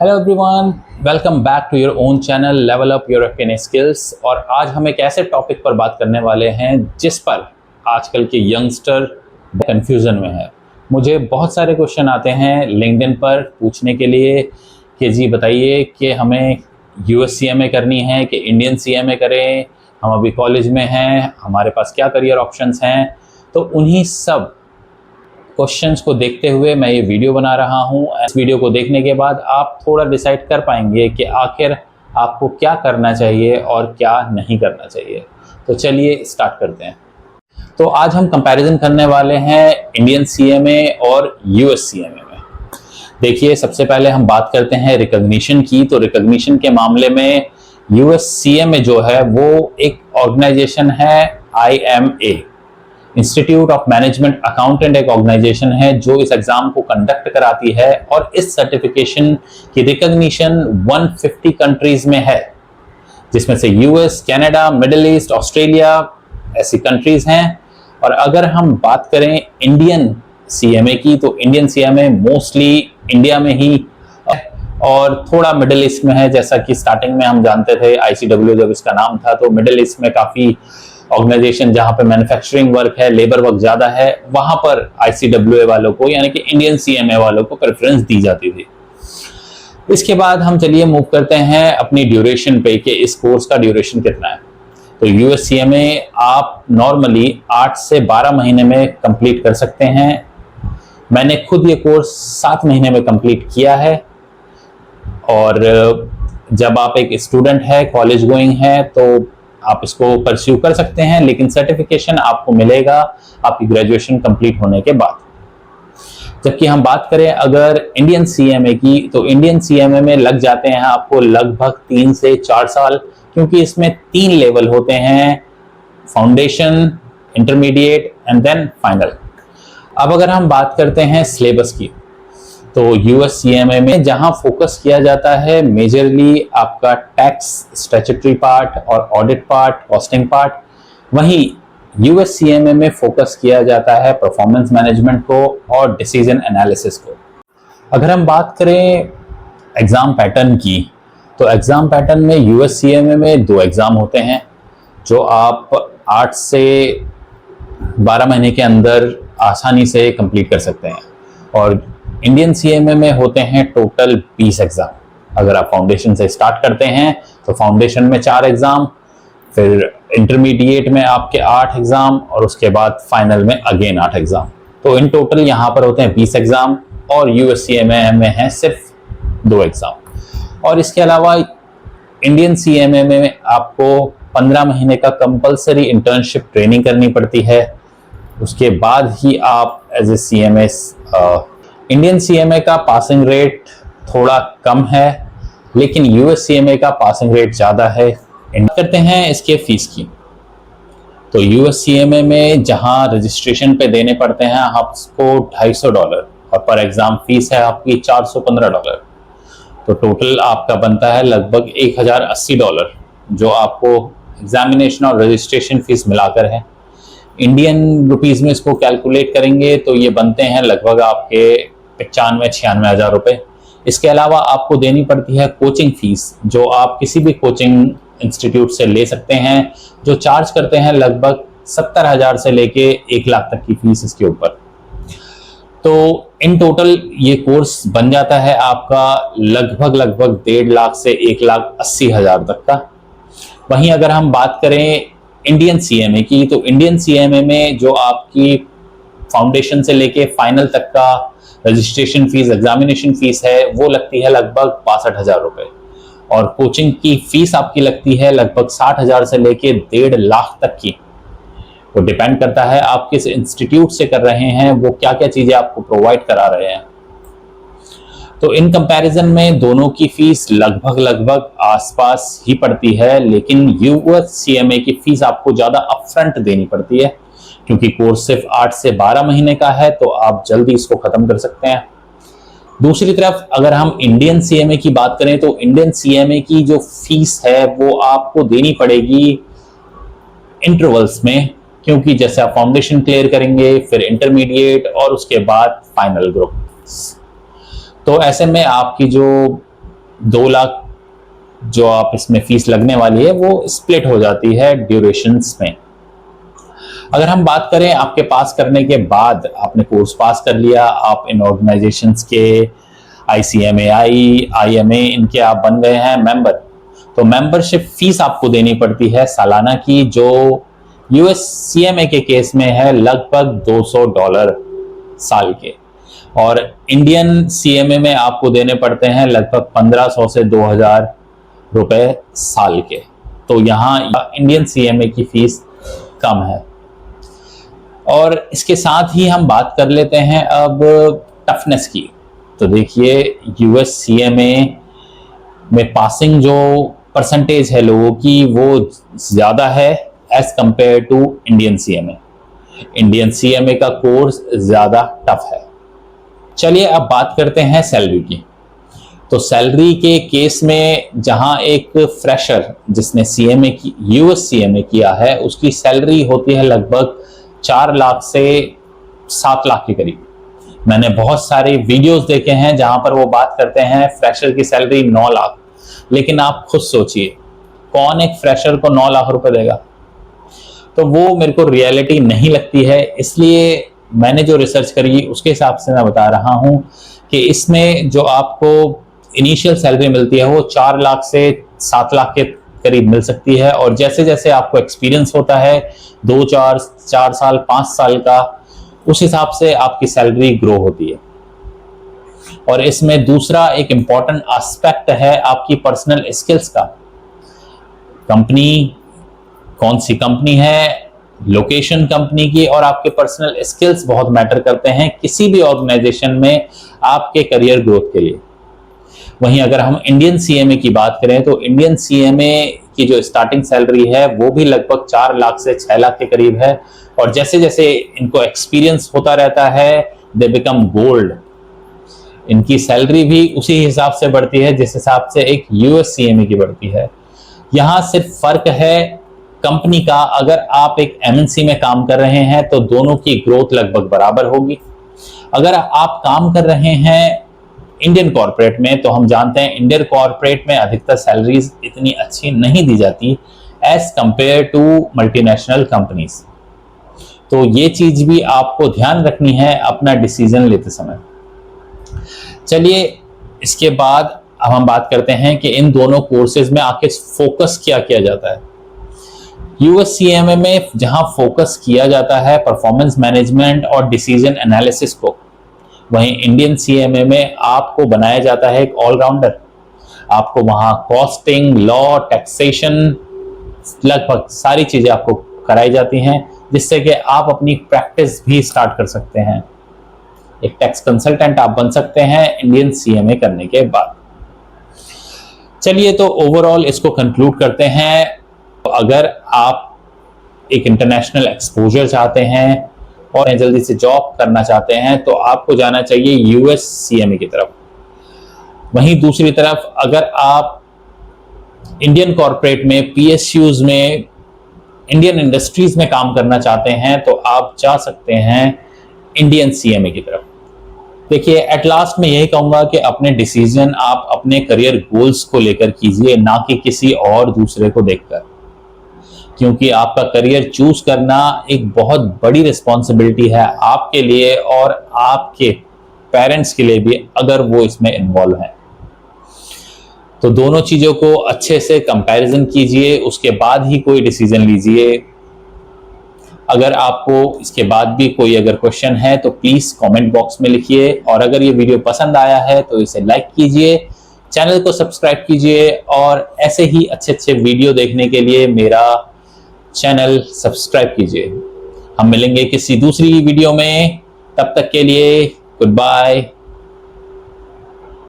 Hello everyone, welcome back to your own channel level up your FNA skills. और आज हम एक ऐसे टॉपिक पर बात करने वाले हैं जिस पर आजकल के यंगस्टर कंफ्यूजन में है। मुझे बहुत सारे क्वेश्चन आते हैं लिंक्डइन पर पूछने के लिए कि जी बताइए कि हमें यूएस सीएमए करनी है कि इंडियन सीएमए करें, हम अभी कॉलेज में हैं, हमारे पास क्या करियर ऑप्शंस हैं। तो उन्हीं सब क्वेश्चंस को देखते हुए मैं ये वीडियो बना रहा हूँ। इस वीडियो को देखने के बाद आप थोड़ा डिसाइड कर पाएंगे कि आखिर आपको क्या करना चाहिए और क्या नहीं करना चाहिए। तो चलिए स्टार्ट करते हैं। तो आज हम कंपैरिजन करने वाले हैं इंडियन सीएमए और यूएस सीएमए में। देखिए, सबसे पहले हम बात करते हैं रिकॉग्निशन की। तो रिकॉग्निशन के मामले में यूएस सीएमए जो है वो एक ऑर्गेनाइजेशन है, IMA institute of management accountant, एक ऑर्गेनाइजेशन है जो इस एग्जाम को कंडक्ट कराती है। और इस सर्टिफिकेशन की रिकॉग्निशन 150 कंट्रीज में है, जिसमें से US, Canada, middle east, Australia ऐसी कंट्रीज हैं। और अगर हम बात करें इंडियन सीएमए की, तो इंडियन सीएमए मोस्टली इंडिया में ही और थोड़ा मिडिल ईस्ट में है। जैसा कि स्टार्टिंग में हम जानते थे ICW जब इसका नाम था, तो मिडिल ईस्ट में काफी ऑर्गेनाइजेशन जहां पे मैन्युफैक्चरिंग वर्क है, लेबर वर्क ज्यादा है, वहां पर ICWA वालों को यानी कि इंडियन सीएमए वालों को प्रेफरेंस दी जाती थी। इसके बाद हम चलिए मूव करते हैं अपनी ड्यूरेशन पे कि इस कोर्स का ड्यूरेशन कितना है। तो यूएस सीएमए आप नॉर्मली 8 से 12 महीने में कंप्लीट कर सकते हैं। मैंने खुद ये कोर्स 7 महीने में कंप्लीट किया है। और जब आप एक स्टूडेंट है, कॉलेज गोइंग है, तो आप इसको परस्यू कर सकते हैं, लेकिन सर्टिफिकेशन आपको मिलेगा आपकी ग्रेजुएशन कंप्लीट होने के बाद। जबकि हम बात करें अगर इंडियन सीएमए की, तो इंडियन सीएमए में लग जाते हैं आपको लगभग 3 से 4 साल, क्योंकि इसमें 3 लेवल होते हैं, foundation, intermediate and then final. अब अगर हम बात करते हैं सिलेबस की, तो यूएस सीएमए में जहां फोकस किया जाता है मेजरली आपका टैक्स, स्टैट्यूटरी पार्ट और ऑडिट पार्ट, कॉस्टिंग पार्ट, वहीं यूएस सीएमए में फोकस किया जाता है परफॉर्मेंस मैनेजमेंट को और डिसीजन एनालिसिस को। अगर हम बात करें एग्जाम पैटर्न की, तो एग्जाम पैटर्न में यूएस सीएमए में 2 एग्जाम होते हैं जो आप 8 से 12 महीने के अंदर आसानी से कंप्लीट कर सकते हैं। और इंडियन सीएमए में होते हैं टोटल 20 एग्जाम। अगर आप फाउंडेशन से स्टार्ट करते हैं तो फाउंडेशन में 4 एग्जाम, फिर इंटरमीडिएट में आपके 8 एग्जाम और उसके बाद फाइनल में अगेन 8 एग्जाम। तो इन टोटल यहाँ पर होते हैं 20 एग्जाम और यूएस सीएमए में है सिर्फ 2 एग्जाम। और इसके अलावा इंडियन सीएमए में आपको 15 महीने का कंपलसरी इंटर्नशिप ट्रेनिंग करनी पड़ती है। उसके बाद ही आप as a CMA, Indian CMA का पासिंग रेट थोड़ा कम है, लेकिन यूएस सीएमए का पासिंग रेट ज़्यादा है। करते हैं इसके फीस की। तो यूएस सीएमए में जहां रजिस्ट्रेशन पे देने पड़ते हैं आपको $250 और पर एग्जाम फीस है आपकी $415। तो टोटल आपका बनता है लगभग $1080, जो आपको एग्जामिनेशन और रजिस्ट्रेशन फीस मिलाकर है। इंडियन रुपीस में इसको कैलकुलेट करेंगे तो ये बनते हैं लगभग आपके 95-96 हज़ार रुपये। इसके अलावा आपको देनी पड़ती है कोचिंग फीस, जो आप किसी भी कोचिंग इंस्टीट्यूट से ले सकते हैं, जो चार्ज करते हैं लगभग 70,000 से लेके 1 लाख तक की फीस इसके ऊपर। तो इन टोटल ये कोर्स बन जाता है आपका लगभग 1.5 लाख से 1,80,000 तक का। वहीं अगर हम बात करें इंडियन सीएमए की, तो इंडियन सीएमए में जो आपकी फाउंडेशन से लेके फाइनल तक का रजिस्ट्रेशन फीस, एग्जामिनेशन फीस है, वो लगती है लगभग 62,000 रुपए। और कोचिंग की फीस आपकी लगती है लगभग 60,000 से लेके 1.5 लाख तक की। वो डिपेंड करता है आप किस इंस्टीट्यूट से कर रहे हैं, वो क्या क्या चीजें आपको प्रोवाइड करा रहे हैं। तो इन कंपैरिजन में दोनों की फीस लगभग आसपास ही पड़ती है, लेकिन यूएस सीएमए की फीस आपको ज्यादा अपफ्रंट देनी पड़ती है, क्योंकि कोर्स सिर्फ 8 से 12 महीने का है, तो आप जल्दी इसको खत्म कर सकते हैं। दूसरी तरफ अगर हम इंडियन सीएमए की बात करें, तो इंडियन सीएमए की जो फीस है वो आपको देनी पड़ेगी इंटरवल्स में, क्योंकि जैसे आप फाउंडेशन क्लियर करेंगे, फिर इंटरमीडिएट और उसके बाद फाइनल ग्रुप। तो ऐसे में आपकी जो 2 लाख जो आप इसमें फीस लगने वाली है वो स्प्लिट हो जाती है ड्यूरेशंस में। अगर हम बात करें आपके पास करने के बाद, आपने कोर्स पास कर लिया, आप इन ऑर्गेनाइजेशंस के ICMAI, IMA इनके आप बन गए हैं मेंबर, तो मेंबरशिप फीस आपको देनी पड़ती है सालाना की, जो US CMA के केस में है लगभग $200 साल के, और इंडियन CMA में आपको देने पड़ते हैं लगभग 1500 से 2000 रुपए साल के। तो यहाँ इंडियन CMA की फीस कम है। और इसके साथ ही हम बात कर लेते हैं अब टफनेस की। तो देखिए US CMA में पासिंग जो परसेंटेज है लोगों की वो ज़्यादा है as compare to Indian CMA। Indian CMA का कोर्स ज़्यादा टफ है। चलिए अब बात करते हैं सैलरी की। तो सैलरी के केस में जहां एक फ्रेशर जिसने CMA की US CMA किया है उसकी सैलरी होती है लगभग 4 लाख से 7 लाख के करीब। मैंने बहुत सारे वीडियोस देखे हैं जहां पर वो बात करते हैं फ्रेशर की सैलरी 9 लाख, लेकिन आप खुद सोचिए कौन एक फ्रेशर को 9 लाख रुपए देगा। तो वो मेरे को रियलिटी नहीं लगती है, इसलिए मैंने जो रिसर्च करी उसके हिसाब से मैं बता रहा हूं कि इसमें जो आपको इनिशियल सैलरी मिलती है वो 4 लाख से 7 लाख के करीब मिल सकती है, और जैसे जैसे आपको एक्सपीरियंस होता है 4 साल 5 साल का, उस हिसाब से आपकी सैलरी ग्रो होती है। और इसमें दूसरा एक इंपॉर्टेंट एस्पेक्ट है आपकी पर्सनल स्किल्स का। कंपनी कौन सी कंपनी है, लोकेशन कंपनी की, और आपके पर्सनल स्किल्स बहुत मैटर करते हैं किसी भी ऑर्गेनाइजेशन में आपके करियर ग्रोथ के लिए। वहीं अगर हम इंडियन CMA की बात करें तो इंडियन CMA की जो स्टार्टिंग सैलरी है वो भी लगभग 4 लाख से 6 लाख के करीब है, और जैसे जैसे इनको एक्सपीरियंस होता रहता है दे बिकम गोल्ड। इनकी सैलरी भी उसी हिसाब से बढ़ती है जिस हिसाब से एक US CMA की बढ़ती है। यहाँ सिर्फ फर्क है कंपनी का। अगर आप एक MNC में काम कर रहे हैं तो दोनों की ग्रोथ लगभग बराबर होगी। अगर आप काम कर रहे हैं इंडियन कॉर्पोरेट में, तो हम जानते हैं इंडियन कॉर्पोरेट में अधिकतर सैलरीज इतनी अच्छी नहीं दी जाती as compare to multinational companies. तो ये चीज भी आपको ध्यान रखनी है अपना डिसीजन लेते समय। चलिए इसके बाद अब हम बात करते हैं कि इन दोनों कोर्सेज में आखिर फोकस क्या किया जाता है। US CMA में जहां फोकस किया जाता है परफॉर्मेंस मैनेजमेंट और डिसीजन एनालिसिस को, वहीं इंडियन CMA में आपको बनाया जाता है एक ऑलराउंडर। आपको वहां कॉस्टिंग, लॉ, टैक्सेशन, लगभग सारी चीजें आपको कराई जाती हैं, जिससे कि आप अपनी प्रैक्टिस भी स्टार्ट कर सकते हैं। एक टैक्स कंसल्टेंट आप बन सकते हैं इंडियन CMA करने के बाद। चलिए तो ओवरऑल इसको कंक्लूड करते हैं। तो अगर आप एक इंटरनेशनल एक्सपोजर चाहते हैं और जल्दी से जॉब करना चाहते हैं तो आपको जाना चाहिए US CMA की तरफ। वहीं दूसरी तरफ अगर आप इंडियन कॉर्पोरेट में, PSUs में, इंडियन इंडस्ट्रीज में काम करना चाहते हैं तो आप जा सकते हैं इंडियन CMA की तरफ। देखिए एट लास्ट मैं यही कहूंगा कि अपने डिसीजन आप अपने करियर गोल्स को लेकर कीजिए, ना कि किसी और दूसरे को देखकर, क्योंकि आपका करियर चूज करना एक बहुत बड़ी रिस्पॉन्सिबिलिटी है आपके लिए और आपके पेरेंट्स के लिए भी, अगर वो इसमें इन्वॉल्व हैं। तो दोनों चीजों को अच्छे से कंपैरिजन कीजिए, उसके बाद ही कोई डिसीजन लीजिए। अगर आपको इसके बाद भी कोई अगर क्वेश्चन है तो प्लीज कमेंट बॉक्स में लिखिए, और अगर ये वीडियो पसंद आया है तो इसे लाइक कीजिए, चैनल को सब्सक्राइब कीजिए, और ऐसे ही अच्छे अच्छे वीडियो देखने के लिए मेरा चैनल सब्सक्राइब कीजिए। हम मिलेंगे किसी दूसरी वीडियो में, तब तक के लिए गुड बाय।